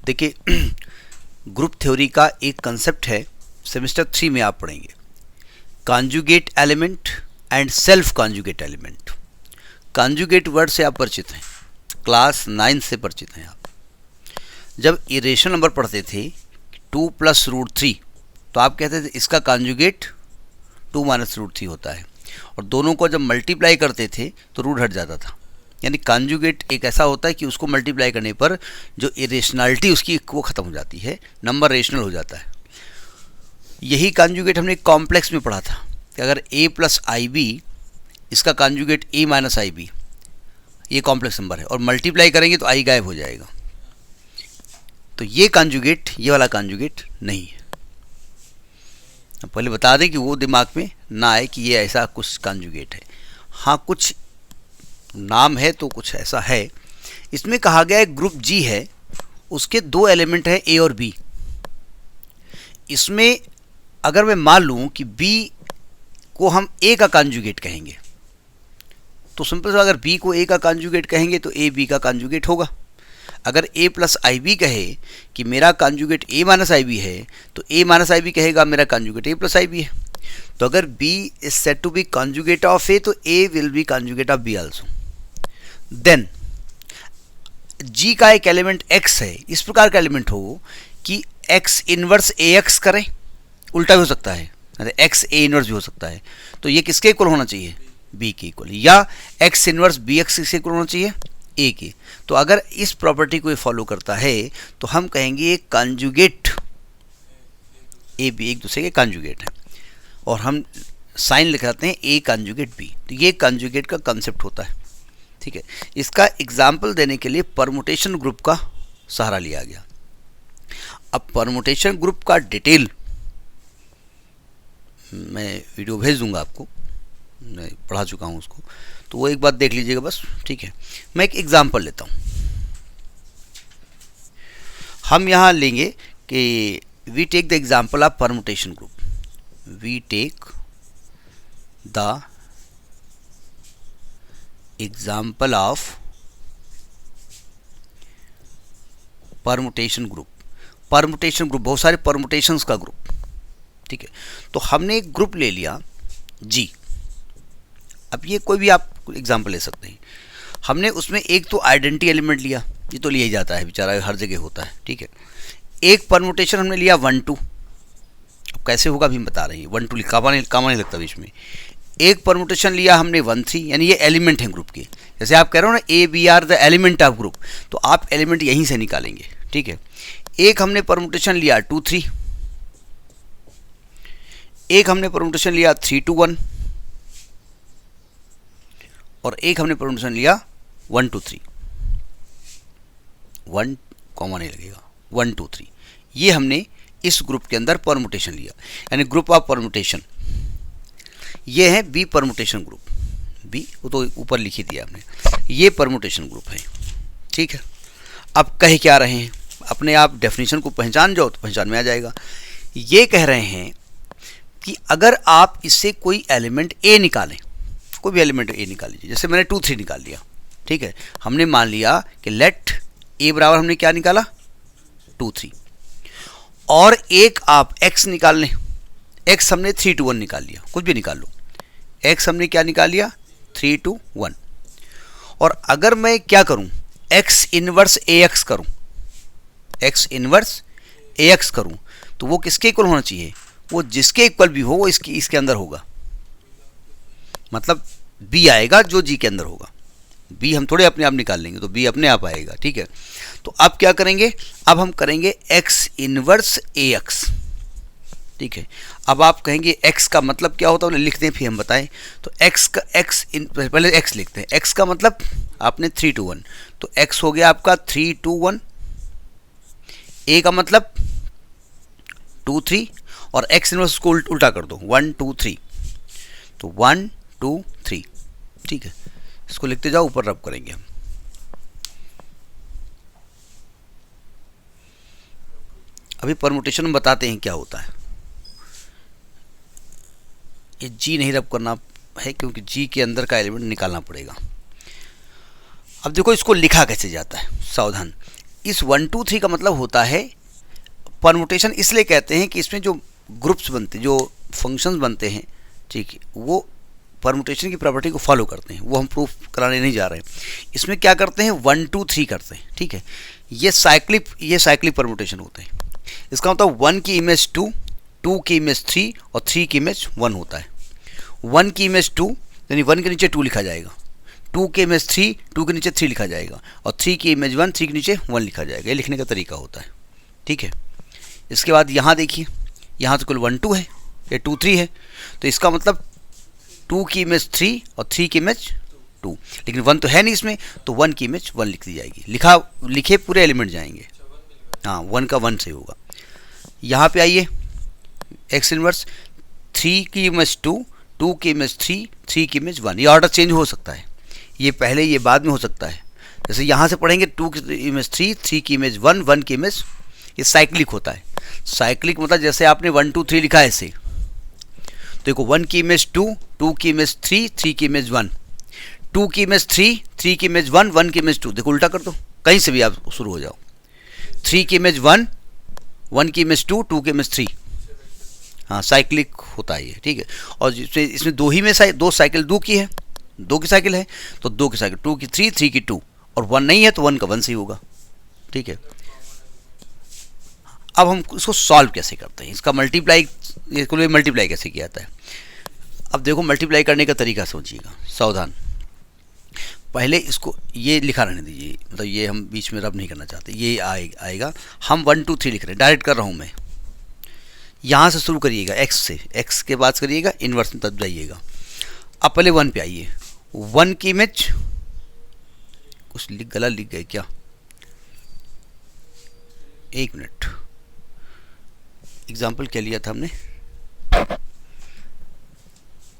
देखिए group theory का एक कंसेप्ट है, सेमेस्टर 3 में आप पढ़ेंगे, conjugate element and self conjugate element. Conjugate word से आप परिचित हैं, क्लास 9 से परिचित हैं आप। जब इरेशनल नंबर पढ़ते थे 2 + √3 तो आप कहते थे इसका कॉन्जुगेट 2 - √3 होता है, और दोनों को जब मल्टीप्लाई करते थे तो रूट हट जाता था। यानी कॉन्जुगेट एक ऐसा होता है कि उसको मल्टीप्लाई करने पर जो इरेशनलिटी उसकी वो ख़त्म हो जाती है, नंबर रेशनल हो जाता है। यही कॉन्जुगेट हमने कॉम्प्लेक्स में पढ़ा था कि अगर a + IB इसका कॉन्जुगेट a - IB, ये कॉम्प्लेक्स नंबर है, और मल्टीप्लाई करेंगे तो i गायब हो जाएगा। तो ये कॉन्जुगेट, ये वाला कॉन्जुगेट नहीं है। पहले बता दें कि वो दिमाग में ना आए कि ये ऐसा कुछ कॉन्जुगेट है। हाँ, कुछ नाम है तो कुछ ऐसा है। इसमें कहा गया है ग्रुप G है, उसके 2 एलिमेंट हैं A और B। इसमें अगर मैं मान लूँ कि B को हम A का कॉन्जुगेट कहेंगे, तो सिंपल सा अगर B को A का कॉन्जुगेट कहेंगे तो A B का कॉन्जुगेट होगा। अगर A + IB कहे कि मेरा कॉन्जुगेट A - IB है, तो A - IB कहेगा मेरा कॉन्जुगेट A + IB है। तो अगर B is said to be conjugate of A, तो A will be conjugate of B also. Then G का एक एलिमेंट X है, इस प्रकार का एलिमेंट हो कि X इनवर्स AX करें, उल्टा भी हो सकता है, X A इनवर्स भी हो सकता है। तो ये किसके इक्वल होना चाहिए? B के इक्वल। या X इनवर्स BX किसके इक्वल होना चाहिए? A के। तो अगर इस प्रॉपर्टी को फॉलो करता है तो हम कहेंगे ये कॉन्जुगेट A B एक दूसरे के कॉन्जुगेट है, और हम साइन लिखाते हैं A कॉन्जुगेट B। तो ये कॉन्जुगेट का कंसेप्ट होता है, ठीक है। इसका एग्जाम्पल देने के लिए परमुटेशन ग्रुप का सहारा लिया गया। अब परमुटेशन ग्रुप का डिटेल मैं वीडियो भेज दूंगा आपको, मैं पढ़ा चुका हूँ उसको, तो वो एक बार देख लीजिएगा बस, ठीक है। मैं एक एग्जाम्पल लेता हूँ। हम यहाँ लेंगे कि we take the example of permutation group. We take the example of permutation group. Permutation group, बहुत सारे परमुटेशंस का ग्रुप, ठीक है। तो हमने एक ग्रुप ले लिया G। अब ये कोई भी आप एग्जाम्पल ले सकते हैं। हमने उसमें एक तो आइडेंटिटी एलिमेंट लिया, ये तो लिया ही जाता है बेचारा, हर जगह होता है, ठीक है। एक परमुटेशन हमने लिया 1 2। अब कैसे होगा अभी हम बता रहे हैं, 1 2 कामा नहीं लगता बीच में। एक परमुटेशन लिया हमने 1 3, यानी ये एलिमेंट हैं ग्रुप के। जैसे आप कह रहे हो ना A B are the element of group, तो आप एलिमेंट यहीं से निकालेंगे, ठीक है। एक हमने परमुटेशन लिया 2 3, एक हमने परमुटेशन लिया 3 2 1, और एक हमने परमुटेशन लिया 1 2 3। 1 कॉमा नहीं लगेगा, 1 2 3। ये हमने इस ग्रुप के अंदर परमुटेशन लिया, यानी ग्रुप ऑफ परमुटेशन। ये है B परमुटेशन ग्रुप। B वो तो ऊपर लिख ही दिया हमने, ये परमुटेशन ग्रुप है, ठीक है। अब कह क्या रहे हैं, अपने आप डेफिनेशन को पहचान जाओ तो पहचान में आ जाएगा। ये कह रहे हैं कि अगर आप इससे कोई एलिमेंट A निकालें, कोई भी एलिमेंट A निकाल लीजिए, जैसे मैंने 2 3 निकाल लिया, ठीक है। हमने मान लिया कि लेट A बराबर हमने क्या निकाला 2 3, और एक आप X निकाल लें। X हमने 3 2 1 निकाल लिया, कुछ भी निकाल लो। X हमने क्या निकाल लिया 3 2 1। और अगर मैं क्या करूं, X इनवर्स AX करूं, X इनवर्स AX करूं, तो वो किसके इक्वल होना चाहिए? वो जिसके इक्वल भी हो वो इसके अंदर होगा। मतलब B आएगा जो G के अंदर होगा। B हम थोड़े अपने आप निकाल लेंगे, तो B अपने आप आएगा, ठीक है। तो अब क्या करेंगे, अब हम करेंगे X इनवर्स AX, ठीक है। अब आप कहेंगे X का मतलब क्या होता है, लिखते हैं फिर हम बताएं। तो X का पहले X लिखते हैं। X का मतलब आपने 3 2 1, तो X हो गया आपका 3 2 1। A का मतलब 2 3, और X इनवर्स को उल्टा कर दो 1 2 3, तो 1 2 3, ठीक है। इसको लिखते जाओ, ऊपर रब करेंगे हम। अभी परमुटेशन में बताते हैं क्या होता है। ये G नहीं रब करना है क्योंकि G के अंदर का एलिमेंट निकालना पड़ेगा। अब देखो इसको लिखा कैसे जाता है, सावधान। इस 1 2 3 का मतलब होता है परमुटेशन, इसलिए कहते हैं कि इसमें जो ग्रुप्स बनते हैं, जो फंक्शंस बनते हैं, ठीक है, वो परमुटेशन की प्रॉपर्टी को फॉलो करते हैं। वो हम प्रूफ कराने नहीं जा रहे हैं। इसमें क्या करते हैं, 1 2 3 करते हैं, ठीक है। ये साइक्लिक परमुटेशन होते हैं। इसका मतलब 1 की इमेज 2, 2 की इमेज 3 और 3 की इमेज 1 होता है। 1 की इमेज 2 यानी 1 के नीचे 2 लिखा जाएगा, 2 के इमेज 3, 2 के नीचे 3 लिखा जाएगा, और 3 की इमेज 1, 3 के नीचे 1 लिखा जाएगा। ये लिखने का तरीका होता है, ठीक है। इसके बाद यहाँ देखिए, यहाँ तो कुल 1 2 है, ये 2 3 है, तो इसका मतलब 2 की इमेज 3 और 3 की इमेज 2, लेकिन 1 तो है नहीं इसमें, तो 1 की इमेज 1 लिख दी जाएगी। लिखे पूरे एलिमेंट जाएंगे, हाँ 1 का 1 से होगा। यहाँ पे आइए, एक्स इनवर्स 3 की इमेज 2, 2 की इमेज 3, 3 की इमेज 1। ये ऑर्डर चेंज हो सकता है, ये पहले ये बाद में हो सकता है। जैसे यहाँ से पढ़ेंगे 2 की इमेज 3, 3 की इमेज 1, 1 की इमेज, ये साइक्लिक होता है। साइक्लिक मतलब जैसे आपने 1 2 3 लिखा है ऐसे, देखो 1 की इमेज 2, 2 की इमेज 3, 3 की इमेज 1, 2 की इमेज 3, 3 की इमेज 1, 1 की इमेज 2। देखो उल्टा कर दो, कहीं से भी आप शुरू हो जाओ। 3 की इमेज 1, 1 की इमेज 2, 2 की इमेज 3। हाँ साइक्लिक होता है ये, ठीक है। और इसमें दो ही में दो साइकिल 2 की है, 2 की साइकिल है, तो 2 की साइकिल 2 की 3, 3 की 2, और 1 नहीं है तो 1 का 1 से ही होगा, ठीक है। अब हम इसको सॉल्व कैसे करते हैं, इसका मल्टीप्लाई कैसे किया जाता है। अब देखो मल्टीप्लाई करने का तरीका सोचिएगा, सावधान। पहले इसको ये लिखा रहने दीजिए, मतलब ये हम बीच में रब नहीं करना चाहते, ये आएगा। हम 1 2 3 लिख रहे हैं, डायरेक्ट कर रहा हूँ मैं। यहाँ से शुरू करिएगा, एक्स से, एक्स के बाद करिएगा इन्वर्स में, तब जाइएगा। अब पहले 1 पे आइए। 1 की इमेज, कुछ गलत लिख गए क्या, एक मिनट, एग्जाम्पल क्या लिया था हमने,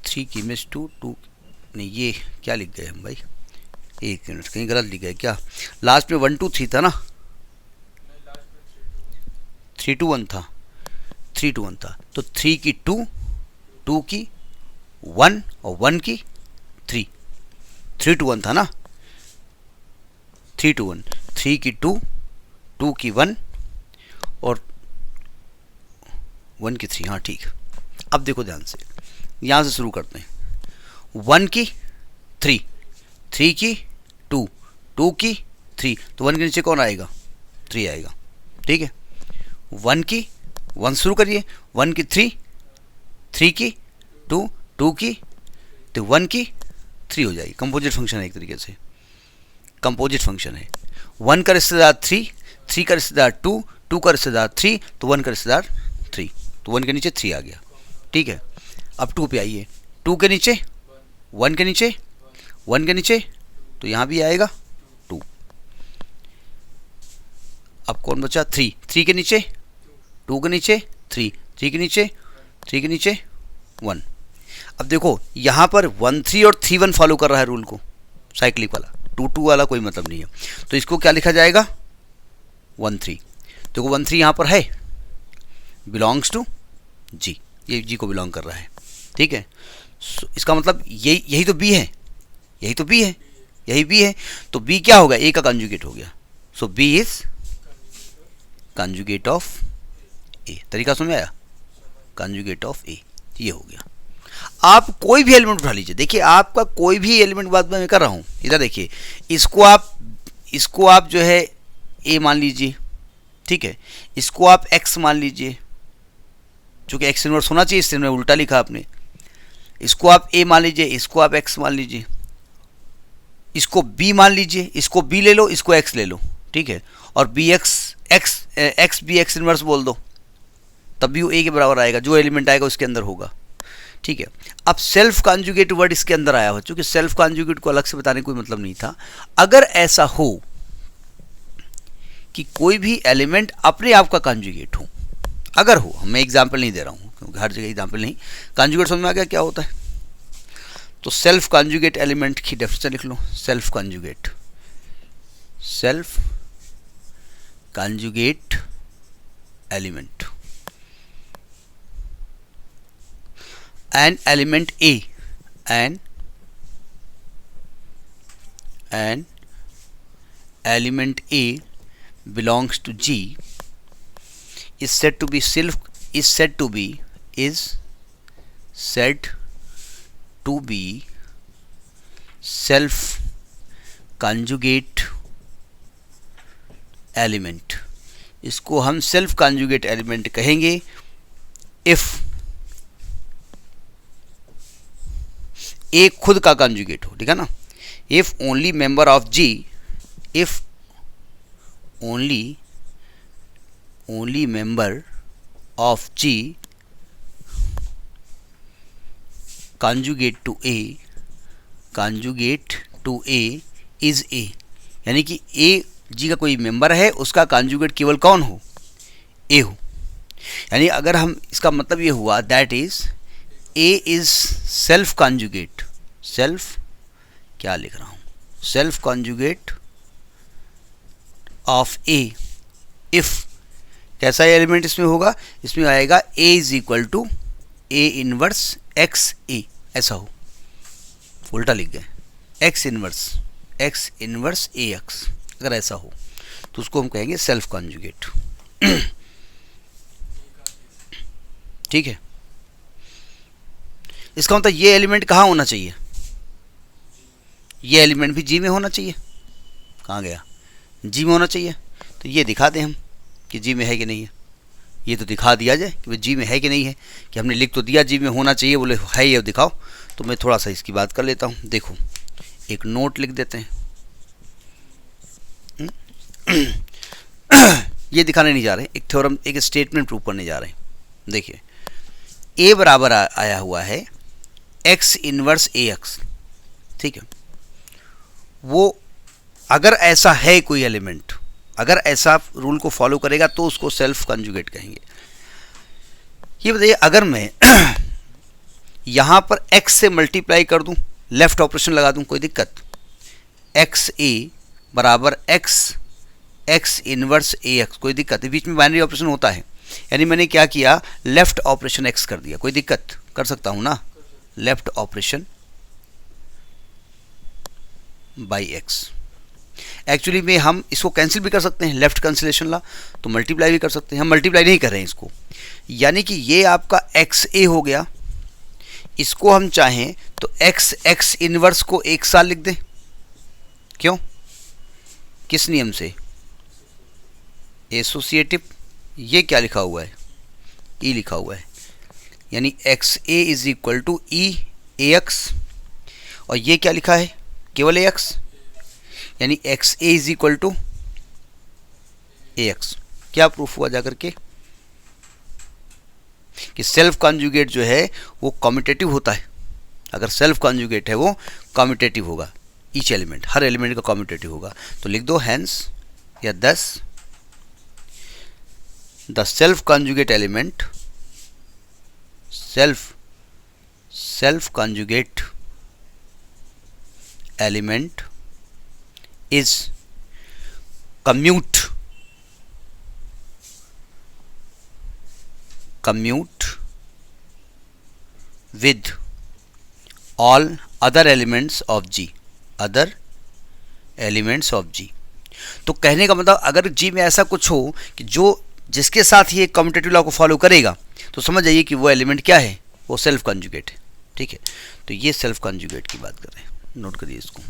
3 की इमेज 2, 2 नहीं, ये क्या लिख गए हम भाई, एक मिनट, कहीं गलत लिख गए क्या। लास्ट में 1 2 3 था ना, 3 2 1 था, 3 2 1 था, तो 3 की 2, 2 की 1 और 1 की 3, 3 2 1 था ना, 3 2 1, 3 की 2, 2 की 1 और 1 की 3, हाँ ठीक। अब देखो ध्यान से, यहाँ से शुरू करते हैं। 1 की 3, 3 की 2, 2 की 3, तो 1 के नीचे कौन आएगा, 3 आएगा, ठीक है। 1 की 1 शुरू करिए, 1 की 3, 3 की 2, 2 की, तो 1 की 3 हो जाएगी। कंपोजिट फंक्शन है एक तरीके से, कंपोजिट फंक्शन है। 1 का रिश्तेदार 3, 3 का रिश्तेदार 2, 2 का रिश्तेदार 3, तो 1 का रिश्तेदार 3, तो 1 के नीचे 3 आ गया, ठीक है। अब 2 पे आइए, 2 के नीचे 1 के नीचे 1 के नीचे, तो यहाँ भी आएगा 2। अब कौन बचा, 3, 3 के नीचे 2 के नीचे 3, 3 के नीचे 3 के नीचे 1। अब देखो यहाँ पर 1 3 और 3 1 फॉलो कर रहा है रूल को, साइक्लिक वाला, 2 2 वाला कोई मतलब नहीं है, तो इसको क्या लिखा जाएगा, 1 3। देखो 1 3 यहाँ पर है, बिलोंग्स टू जी, ये जी को बिलोंग कर रहा है, ठीक है। इसका मतलब यही तो बी है, यही तो बी है, यही बी है, तो बी क्या होगा, ए का कंजुगेट हो गया। सो बी इज कंजुगेट ऑफ ए। तरीका समझ में आया, कंजुगेट ऑफ ए, ये हो गया। आप कोई भी एलिमेंट उठा लीजिए, देखिए आपका कोई भी एलिमेंट बात मैं कर रहा हूँ, इधर देखिए, इसको आप जो है ए मान लीजिए, ठीक है। इसको आप एक्स मान लीजिए, चूंकि एक्स इनवर्स होना चाहिए इसलिए उल्टा लिखा आपने। इसको आप ए मान लीजिए, इसको आप एक्स मान लीजिए, इसको बी मान लीजिए, इसको बी ले लो, इसको एक्स ले लो, ठीक है। और B X B X inverse बोल दो, तब भी वो ए के बराबर आएगा, जो एलिमेंट आएगा उसके अंदर होगा, ठीक है। अब सेल्फ कॉन्जुगेट वर्ड इसके अंदर आया हो, चूंकि सेल्फ कॉन्जुगेट को अलग से बताने का कोई मतलब नहीं था। अगर ऐसा हो कि कोई भी एलिमेंट अपने आप का कॉन्जुगेट हो, अगर हो, मैं एग्जाम्पल नहीं दे रहा हूँ क्योंकि हर जगह एग्जाम्पल नहीं, कॉन्जुगेट समझ में आ गया क्या होता है। तो सेल्फ कॉन्जुगेट एलिमेंट की डेफिनेशन लिख लो, self conjugate element, an element A, an element A belongs to G is said to be said to be self conjugate element. इसको हम सेल्फ कॉन्जुगेट एलिमेंट कहेंगे इफ ए खुद का कॉन्जुगेट हो, ठीक है ना। If only member of G, if only member of G conjugate to A is A, यानी कि A जी का कोई मेंबर है, उसका कॉन्जुगेट केवल कौन हो, A हो। यानी अगर हम इसका मतलब ये हुआ that is A is self conjugate, self क्या लिख रहा हूँ, self conjugate of A if कैसा एलिमेंट इसमें होगा, इसमें आएगा A is equal to A inverse x A, ऐसा हो, उल्टा लिख गए, एक्स इनवर्स ए एक्स, अगर ऐसा हो तो उसको हम कहेंगे सेल्फ कॉन्जुगेट। ठीक है, इसका मतलब ये एलिमेंट कहाँ होना चाहिए, ये एलिमेंट भी जी में होना चाहिए। कहाँ गया, जी में होना चाहिए। तो ये दिखा दें हम कि जी में है कि नहीं है, ये तो दिखा दिया जाए कि जी में है कि नहीं है, कि हमने लिख तो दिया जी में होना चाहिए, बोले है ये दिखाओ। तो मैं थोड़ा सा इसकी बात कर लेता हूँ। देखो एक नोट लिख देते हैं। ये दिखाने नहीं जा रहे, एक थ्योरम, एक स्टेटमेंट प्रूव करने जा रहे हैं। देखिए ए बराबर आया हुआ है एक्स इनवर्स ए एक्स, ठीक है। वो अगर ऐसा है कोई एलिमेंट, अगर ऐसा रूल को फॉलो करेगा तो उसको सेल्फ कॉन्जुगेट कहेंगे। ये बताइए अगर मैं यहाँ पर x से मल्टीप्लाई कर दूँ, लेफ्ट ऑपरेशन लगा दूँ, कोई दिक्कत, एक्स ए बराबर एक्स इनवर्स ए एक्स, कोई दिक्कत है, बीच में बाइनरी ऑपरेशन होता है, यानी मैंने क्या किया, लेफ्ट ऑपरेशन x कर दिया, कोई दिक्कत, कर सकता हूँ ना, left operation by x. Actually में हम इसको कैंसिल भी कर सकते हैं, लेफ्ट कैंसिलेशन ला, तो मल्टीप्लाई भी कर सकते हैं, हम मल्टीप्लाई नहीं कर रहे हैं इसको, यानी कि ये आपका एक्स ए हो गया। इसको हम चाहें तो एक्स इनवर्स को एक साल लिख दें, क्यों, किस नियम से, एसोसिएटिव। ये क्या लिखा हुआ है, ई लिखा हुआ है, यानी X A is equal to E A X, और ये क्या लिखा है, केवल ए एक्स, यानी X A is equal to A X. क्या प्रूफ हुआ जाकर के कि सेल्फ कॉन्जुगेट जो है वो कम्यूटेटिव होता है। अगर सेल्फ कॉन्जुगेट है वो कम्यूटेटिव होगा, ईच एलिमेंट, हर एलिमेंट का कम्यूटेटिव होगा। तो लिख दो हैंस या दस the self conjugate element, self conjugate element is commute with all other elements of G, other elements of G। तो कहने का मतलब अगर G में ऐसा कुछ हो कि जो जिसके साथ ये कम्यूटेटिव लॉ को फॉलो करेगा, तो समझ जाइए कि वो एलिमेंट क्या है, वो सेल्फ कॉन्जुगेट है। ठीक है, तो ये सेल्फ कॉन्जुगेट की बात कर रहे हैं, नोट करिए इसको।